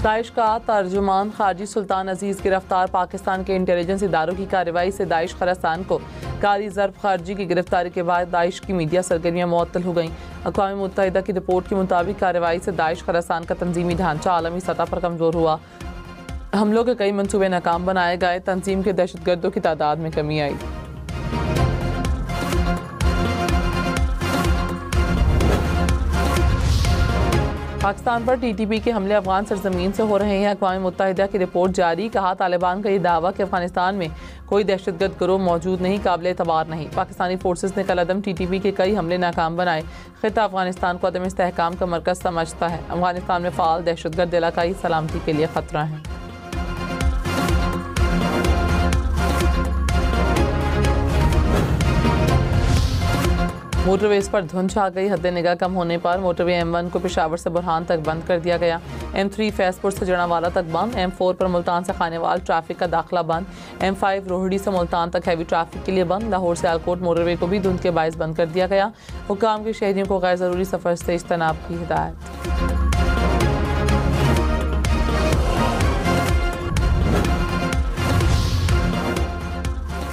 Daesh का तर्जुमान खारजी सुल्तान अजीज़ गिरफ्तार। पाकिस्तान के इंटेलिजेंस इदारों की कार्रवाई से दाइश खरासान को कारी ज़र्ब खारजी की गिरफ्तारी के बाद दाइश की मीडिया सरगर्मियाँ मुअत्तल हो गईं। अक़वाम मुत्तहिदा की रिपोर्ट के मुताबिक कार्रवाई से दाइश खरासान का तंजीमी ढांचा आलमी सतह पर कमज़ोर हुआ। हमलों के कई मनसूबे नाकाम बनाए गए। तंजीम के दहशतगर्दों की तादाद में कमी आई। पाकिस्तान पर TTP के हमले अफगान सरजमीन से हो रहे हैं। अक़वाम मुत्तहिदा की रिपोर्ट जारी। कहा, तालिबान का ये दावा कि अफगानिस्तान में कोई दहशतगर्द गिरोह मौजूद नहीं काबिल एतबार नहीं। पाकिस्तानी फोर्सेस ने कल अदम TTP के कई हमले नाकाम बनाए। खिता अफगानिस्तान को अदम इस्तेहकाम का मरकज़ समझता है। अफगानिस्तान में फ़ाल दहशतगर्द इलाकाई सलामती के लिए ख़तरा है। मोटरवेज पर धुंध छा गई। हद निगाह कम होने पर मोटरवे M1 को पेशावर से बुरहान तक बंद कर दिया गया। M3 फैसपुर से जनावाला तक बंद। M4 पर मुल्तान से खानेवाल ट्रैफिक का दाखिला बंद। M5 रोहड़ी से मुल्तान तक हैवी ट्रैफिक के लिए बंद। लाहौर से आलकोट मोटरवे को भी धुंध के बायस बंद कर दिया गया। हुक्काम के शहरियों को गैर ज़रूरी सफ़र से इज्तनाब की हिदायत।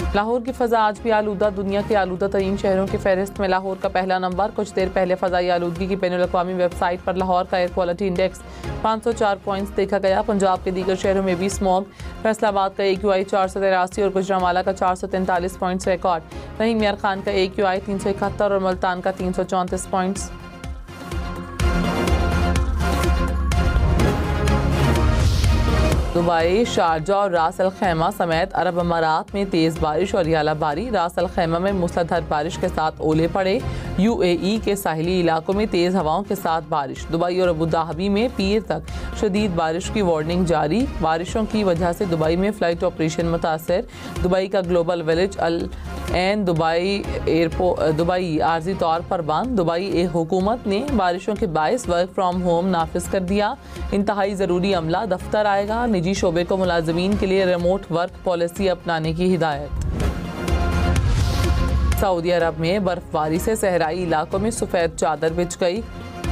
लाहौर की फ़ज़ा आज भी आलूदा। दुनिया के आलूदा तरीन शहरों की फहरिस्त में लाहौर का पहला नंबर। कुछ देर पहले फ़ज़ाई आलूदगी की बैनुल अक़वामी वेबसाइट पर लाहौर का एयर क्वालिटी इंडेक्स 504 पॉइंट्स देखा गया। पंजाब के दीगर शहरों में भी स्मॉग। फैसलाबाद का AQI 483 और गुजरांवाला का 443 पॉइंट्स रिकॉर्ड। रहीम यार खान का AQI 371 और मुल्तान का 334 पॉइंट्स। दुबई, शारजा और रास अल खैमा समेत अरब अमारात में तेज़ बारिश और यालाबारी। रास अल खैमा में मूसलाधार बारिश के साथ ओले पड़े। UAE के साहिली इलाकों में तेज़ हवाओं के साथ बारिश। दुबई और अबू धाबी में पीर तक शदीद बारिश की वार्निंग जारी। बारिशों की वजह से दुबई में फ़्लाइट ऑपरेशन मुतासर। दुबई का ग्लोबल विलेज अल एन दुबई आर्जी तौर पर बंद। दुबई हुकूमत ने बारिशों के बायस वर्क फ्राम होम नाफिज कर दिया। इंतहाई ज़रूरी अमला दफ्तर आएगा। निजी शोबे को मुलाजमीन के लिए रिमोट वर्क पॉलिसी अपनाने की हिदायत। सऊदी अरब में बर्फबारी से सहराई इलाकों में सफ़ेद चादर बिछ गई।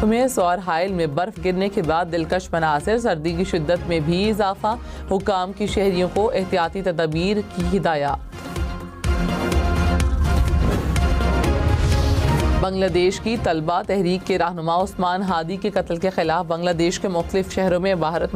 हुमैस और हाइल में बर्फ गिरने के बाद दिलकश मनासिर। सर्दी की शिद्दत में भी इजाफा। हुक्काम की शहरियों को एहतियाती तदबीर की हिदायत। बांग्लादेश की तलबा तहरीक के रहनुमा उस्मान हादी के कत्ल के खिलाफ बांग्लादेश के मुख्तलिफ शहरों में भारत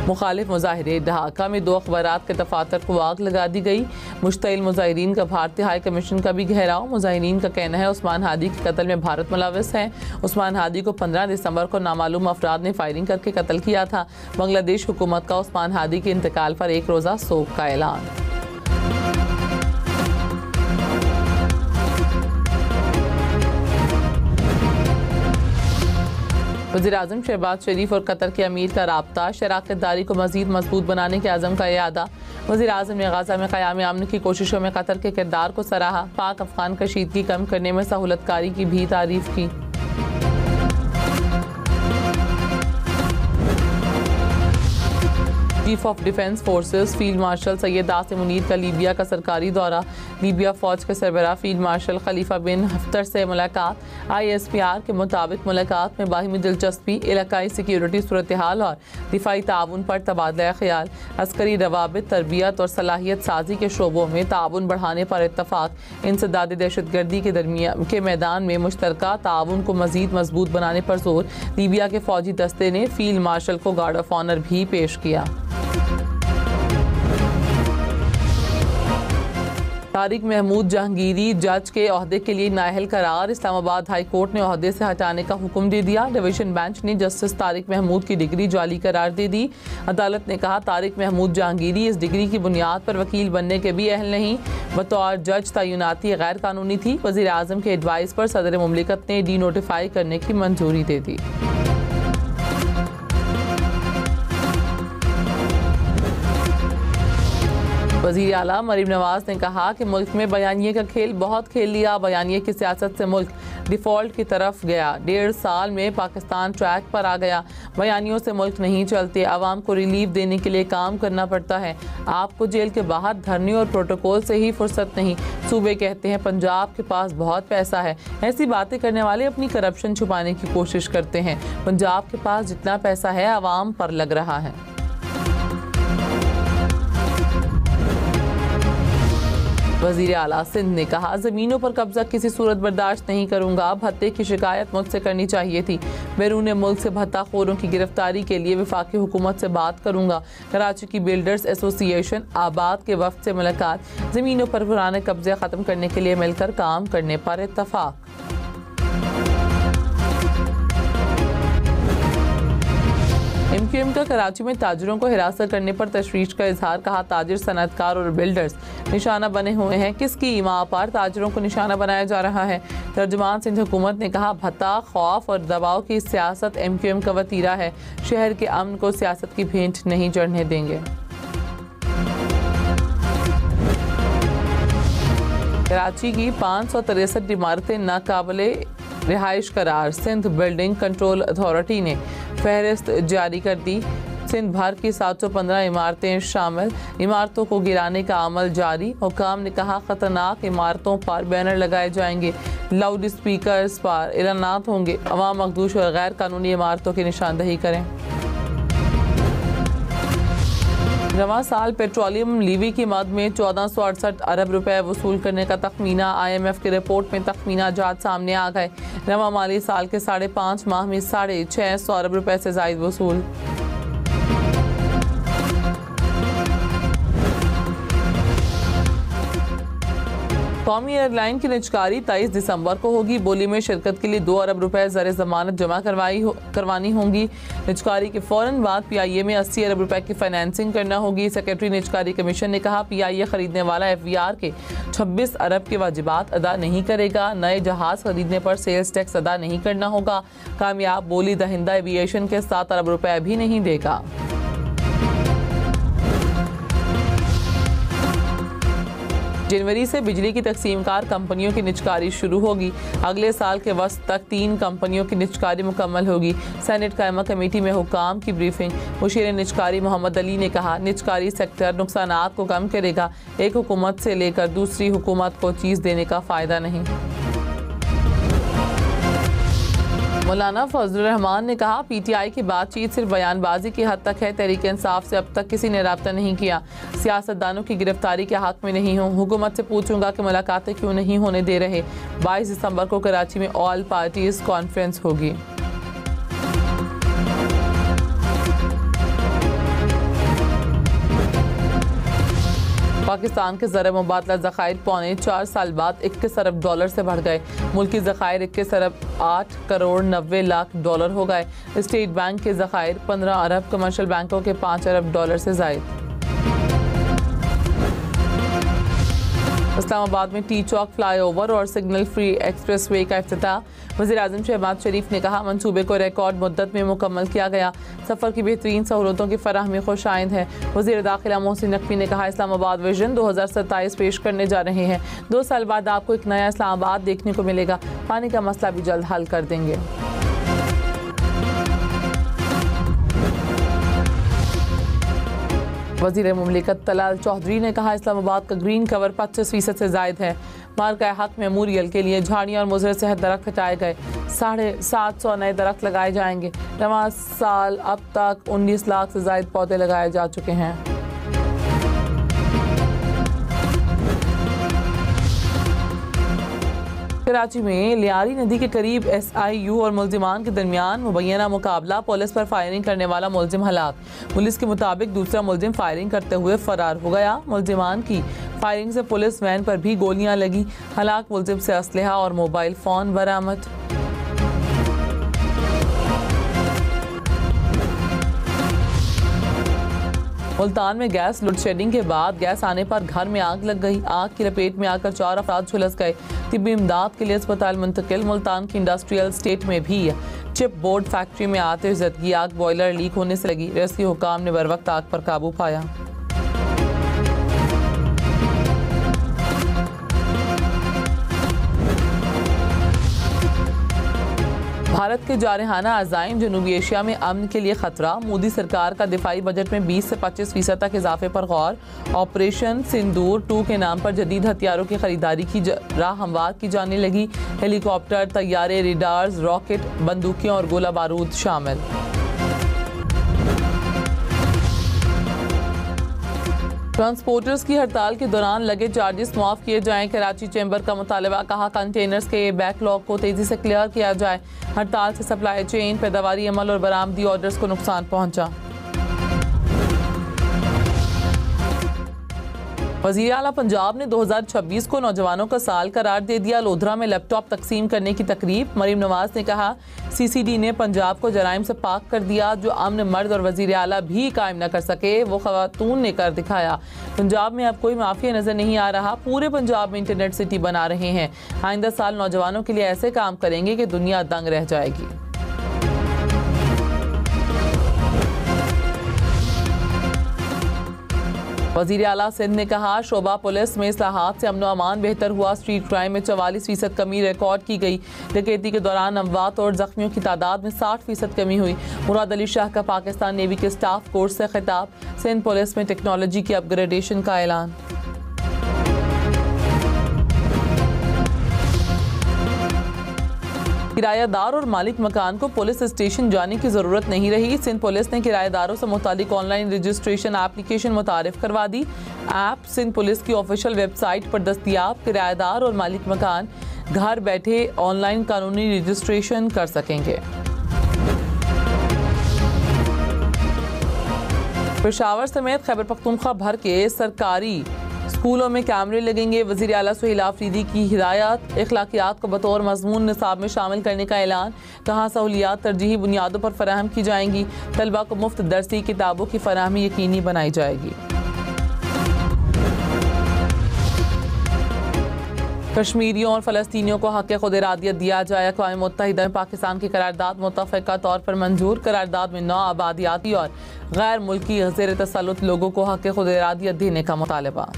मुखालिफ मुजाहिरे। ढाका में 2 अखबारात के दफातर को आग लगा दी गई। मुश्तइल मुजाहिरीन का भारतीय हाई कमीशन का भी घेराव। मुजाहिरीन का कहना है उस्मान हादी के कत्ल में भारत मुलव्वस है। उस्मान हादी को 15 दिसंबर को नामालूम अफराद ने फायरिंग करके कत्ल किया था। बांग्लादेश हुकूमत का उस्मान हादी के इंतकाल पर एक रोज़ा शोक का ऐलान। वज़ीर-ए-आज़म शहबाज शरीफ और कतर के अमीर का राब्ता। शराकत दारी को मज़ीद मजबूत बनाने के आज़म का इरादा। वज़ीर-ए-आज़म ने गाज़ा में क़याम अमन की कोशिशों में कतर के किरदार को सराहा। पाक अफ़गान कशीदगी कम करने में सहूलतकारी की भी तारीफ़ की। Chief of defence forces field marshal Syed Asim Munir का लीबिया का सरकारी दौरा। लीबिया फ़ौज के सरबराह फील्ड मार्शल खलीफा बिन हफ्तर से मुलाकात। ISPR के मुताबिक मुलाकात में बाहिमी दिलचस्पी, इलाकाई सिक्योरिटी सूरत हाल और दिफाई ताउन पर तबादला ख्याल। अस्करी रवाबित, तरबियत और सलाहियत साजी के शोबों में ताउन बढ़ाने पर इत्तफाक। इंसदाद दहशतगर्दी के मैदान में मुश्तरका ताउन को मज़ीद मजबूत बनाने पर जोर। लीबिया के फ़ौजी दस्ते ने फील्ड मार्शल को गार्ड ऑफ ऑनर भी पेश किया। तारिक महमूद जहांगीरी जज के ओहदे के लिए नाअहल करार। इस्लामाबाद हाई कोर्ट ने ओहदे से हटाने का हुक्म दे दिया। डिवीजन बेंच ने जस्टिस तारिक महमूद की डिग्री जाली करार दे दी। अदालत ने कहा तारिक महमूद जहांगीरी इस डिग्री की बुनियाद पर वकील बनने के भी अहल नहीं। बतौर जज तैनाती गैर कानूनी थी। वज़ीर आज़म के एडवाइस पर सदर मुमलिकत ने डी नोटिफाई करने की मंजूरी दे दी। वज़ीर आला मरीम नवाज ने कहा कि मुल्क में बयानिए का खेल बहुत खेल लिया। बयानिए की सियासत से मुल्क डिफ़ॉल्ट की तरफ गया। 1.5 साल में पाकिस्तान ट्रैक पर आ गया। बयानियों से मुल्क नहीं चलते। आवाम को रिलीफ देने के लिए काम करना पड़ता है। आपको जेल के बाहर धरने और प्रोटोकॉल से ही फुर्सत नहीं। सूबे कहते हैं पंजाब के पास बहुत पैसा है। ऐसी बातें करने वाले अपनी करप्शन छुपाने की कोशिश करते हैं। पंजाब के पास जितना पैसा है आवाम पर लग रहा है। वज़ीर आला सिंध ने कहा, ज़मीनों पर कब्जा किसी सूरत बर्दाश्त नहीं करूंगा। भत्ते की शिकायत मुझसे करनी चाहिए थी। बैरून मुल्क से भत्ताखोरों की गिरफ्तारी के लिए वफाकी हुकूमत से बात करूंगा। कराची की बिल्डर्स एसोसिएशन आबाद के वफ्द से मुलाकात। ज़मीनों पर पुराने कब्जे ख़त्म करने के लिए मिलकर काम करने पर इत्तफाक। MQM का कराची में ताजिरों को हिरासत करने पर तशवीश का इजहार। कहा, ताजिर, सनअतकार और बिल्डर्स निशाना बने हुए हैं। किसकी ईमा पर ताजिरों को निशाना बनाया जा रहा है? तर्जुमान सिंध हुकूमत ने कहा, भत्ता, खौफ और दबाव की सियासत MQM का वतीरा है। शहर के अमन को सियासत की भेंट नहीं चढ़ने देंगे। कराची की 563 इमारतें नाकाबिले रिहाइश करार। सिंध बिल्डिंग कंट्रोल अथॉरिटी ने फहरिस्त जारी कर दी। सिंध भर की 715 इमारतें शामिल। इमारतों को गिराने का अमल जारी। हुकाम ने कहा, खतरनाक इमारतों पर बैनर लगाए जाएंगे। लाउड स्पीकर्स पर ऐलानात होंगे। अवाम मखदूश और गैर कानूनी इमारतों की निशानदही करें। रवां साल पेट्रोलियम लीवी की मद में 1468 अरब रुपए वसूल करने का तखमीना। IMF की रिपोर्ट में तखमीना जात सामने आ गए। रवां माली साल के 5.5 माह में 650 अरब रुपए से जायद वसूल। कौमी एयरलाइन की निजकारी 23 दिसंबर को होगी। बोली में शिरकत के लिए 2 अरब रुपए ज़र ज़मानत जमा करवानी होंगी। निजकारी के फ़ौरन बाद PIA में 80 अरब रुपए की फाइनेंसिंग करना होगी। सेक्रेटरी निजकारी कमीशन ने कहा, PIA खरीदने वाला FVR के 26 अरब के वाजिबात अदा नहीं करेगा। नए जहाज़ खरीदने पर सेल्स टैक्स अदा नहीं करना होगा। कामयाब बोली दहिंदा एविएशन के 7 अरब रुपए भी नहीं देगा। जनवरी से बिजली की तकसीमकार कंपनियों की निजकारी शुरू होगी। अगले साल के वस्त तक 3 कंपनियों की निजकारी मुकम्मल होगी। सेनेट कायमा कमेटी में हुकाम की ब्रीफिंग। मुशीर निजकारी मोहम्मद अली ने कहा, निजकारी सेक्टर नुकसानात को कम करेगा। एक हुकूमत से लेकर दूसरी हुकूमत को चीज़ देने का फ़ायदा नहीं। मौलाना फजलुर रहमान ने कहा, PTI की बातचीत सिर्फ बयानबाजी की हद तक है। तहरीक इंसाफ से अब तक किसी ने रब्ता नहीं किया। सियासतदानों की गिरफ्तारी के हक में नहीं हूँ। हुकूमत से पूछूंगा कि मुलाकातें क्यों नहीं होने दे रहे। 22 दिसंबर को कराची में ऑल पार्टीज कॉन्फ्रेंस होगी। पाकिस्तान के ज़र मुबादला ज़खायर पौने 4 साल बाद 21 अरब डॉलर से बढ़ गए। मुल्की ज़खायर 21 अरब 8 करोड़ 90 लाख डॉलर हो गए। स्टेट बैंक के ज़खायर 15 अरब, कमर्शियल बैंकों के 5 अरब डॉलर से ज़ायद। इस्लामाबाद में टी चौक फ्लाईओवर और सिग्नल फ्री एक्सप्रेस वे का इफ्तिताह। वज़ीर-ए-आज़म शहबाज शरीफ ने कहा, मंसूबे को रिकॉर्ड मुद्दत में मुकम्मल किया गया। सफ़र की बेहतरीन सहूलतों की फराहमी खुशाइंद है। वज़ीर दाखिला मोहसिन नकवी ने कहा, इस्लामाबाद विजन 2027 पेश करने जा रहे हैं। 2 साल बाद आपको एक नया इस्लामाबाद देखने को मिलेगा। पानी का मसला भी जल्द हल कर देंगे। वज़ीर मुमलिकत तलाल चौधरी ने कहा, इस्लामाबाद का ग्रीन कवर 25% से ज़ायद है। मार्का हक मेमोरियल के लिए झाड़ियाँ और मुज़र सेहत दरख्त हटाए गए। 750 नए दरख्त लगाए जाएंगे। रवां साल अब तक 19 लाख से ज़ायद पौधे लगाए जा चुके हैं। कराची में लियारी नदी के करीब SIU और मुल्जिमान के दरमियान मुबैना मुकाबला। पुलिस पर फायरिंग करने वाला मुल्जिम हलाक। पुलिस के मुताबिक दूसरा मुल्जिम फायरिंग करते हुए फरार हो गया। मुल्जिमान की फायरिंग से पुलिस वैन पर भी गोलियां लगी। हलाक मुल्जिम से असलहा और मोबाइल फ़ोन बरामद। मुल्तान में गैस लोड शेडिंग के बाद गैस आने पर घर में आग लग गई। आग की लपेट में आकर 4 अफराद झुलस गए। तिब्बी इमदाद के लिए अस्पताल मुंतकिल। मुल्तान की इंडस्ट्रियल स्टेट में भी चिप बोर्ड फैक्ट्री में आते जदगी आग बॉयलर लीक होने से लगी। रेस्क्यू हुकाम ने बर वक्त आग पर काबू पाया। भारत के जारहाना अज़ाइम जनूबी एशिया में अमन के लिए खतरा। मोदी सरकार का दिफाई बजट में 20 से 25% तक इजाफे पर गौर। ऑपरेशन सिंदूर 2 के नाम पर जदीद हथियारों की खरीदारी की राह हमवार की जाने लगी। हेलीकॉप्टर, तैयारे, रेडार्स, रॉकेट, बंदूकें और गोला बारूद शामिल। ट्रांसपोर्टर्स की हड़ताल के दौरान लगे चार्जेस माफ किए जाएं। कराची चैम्बर का मुतालबा, कहा कंटेनर्स के बैकलॉग को तेजी से क्लियर किया जाए। हड़ताल से सप्लाई चेन, पैदावारी अमल और बरामदी ऑर्डर्स को नुकसान पहुंचा। वज़ीर आला पंजाब ने 2026 को नौजवानों का साल करार दे दिया। लोधरा में लैपटॉप तकसीम करने की तकरीब। मरीम नवाज ने कहा CCD ने पंजाब को जराइम से पाक कर दिया। जो अमन मर्द और वज़ीर आला भी कायम न कर सके वो खवातून ने कर दिखाया। पंजाब में अब कोई माफिया नजर नहीं आ रहा। पूरे पंजाब में इंटरनेट सिटी बना रहे हैं। आइंदा साल नौजवानों के लिए ऐसे काम करेंगे कि दुनिया दंग रह जाएगी। वज़ीर आला सिंध ने कहा शोबा पुलिस में इस्लाहात से अमन व अमान बेहतर हुआ। स्ट्रीट क्राइम में 44% कमी रिकॉर्ड की गई। डकैती के दौरान अमवात और जख्मियों की तादाद में 60% कमी हुई। मुराद अली शाह का पाकिस्तान नेवी के स्टाफ कोर्स से खिताब। सिंध पुलिस में टेक्नोलॉजी की अपग्रेडेशन का ऐलान। किरायादार और मालिक मकान को पुलिस स्टेशन जाने की जरूरत नहीं रही। सिंध पुलिस ने किराएदारों से मुतालिक ऑनलाइन रजिस्ट्रेशन एप्लीकेशन मुतारिफ करवा दी। ऐप सिंध पुलिस की ऑफिशियल वेबसाइट पर दस्तयाब। किराएदार और मालिक मकान घर बैठे ऑनलाइन कानूनी रजिस्ट्रेशन कर सकेंगे। पेशावर समेत खैबर पख्तूनख्वा भर के सरकारी स्कूलों में कैमरे लगेंगे। वज़ीर आला सुहेल आफरीदी की हिदायत। इखलाकियात को बतौर मजमून निसाब में शामिल करने का ऐलान। कहा सहूलियात तरजीही बुनियादों पर फराहम की जाएंगी। तलबा को मुफ्त दरसी किताबों की फराहमी यकीनी बनाई जाएगी। कश्मीरियों और फ़लस्तीनियों को हक़ खुद इरादियत दिया जाए। अक़वाम मुत्तहिदा में पाकिस्तान की करारदाद मुतफ़क़ा तौर पर मंजूर। करारदाद में 9 आबादियाती और गैर मुल्की ज़ेर तसल्लुत लोगों को हक़ खुद इरादियत देने का मुतालबा।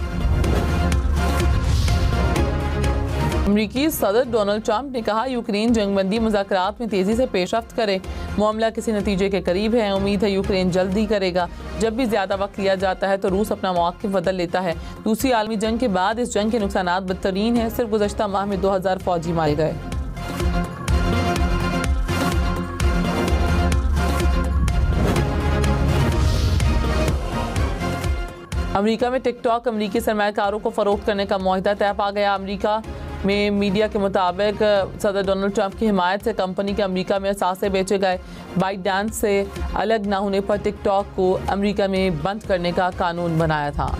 अमरीकी सदर डोनाल्ड ट्रंप ने कहा यूक्रेन जंगबंदी मुज़ाकरात में तेज़ी से पेशरफ्त करे। मामला किसी नतीजे के करीब है। उम्मीद है यूक्रेन जल्दी करेगा। जब भी ज़्यादा वक्त लिया जाता है तो रूस अपना मौक़िफ़ बदल लेता है। दूसरी आलमी जंग के बाद इस जंग के नुकसानात बदतरीन हैं। सिर्फ गुज़श्ता माह में 2000 फौजी मारे गए। अमरीका में टिकटॉक अमरीकी सरमायाकारों को फ़रोख्त करने का मुआहिदा तय पा गया। अमरीका में मीडिया के मुताबिक सदर डोनाल्ड ट्रंप की हिमायत से कंपनी के अमरीका में असासे बेचे गए। बाइट डांस से अलग न होने पर टिकटॉक को अमरीका में बंद करने का कानून बनाया था।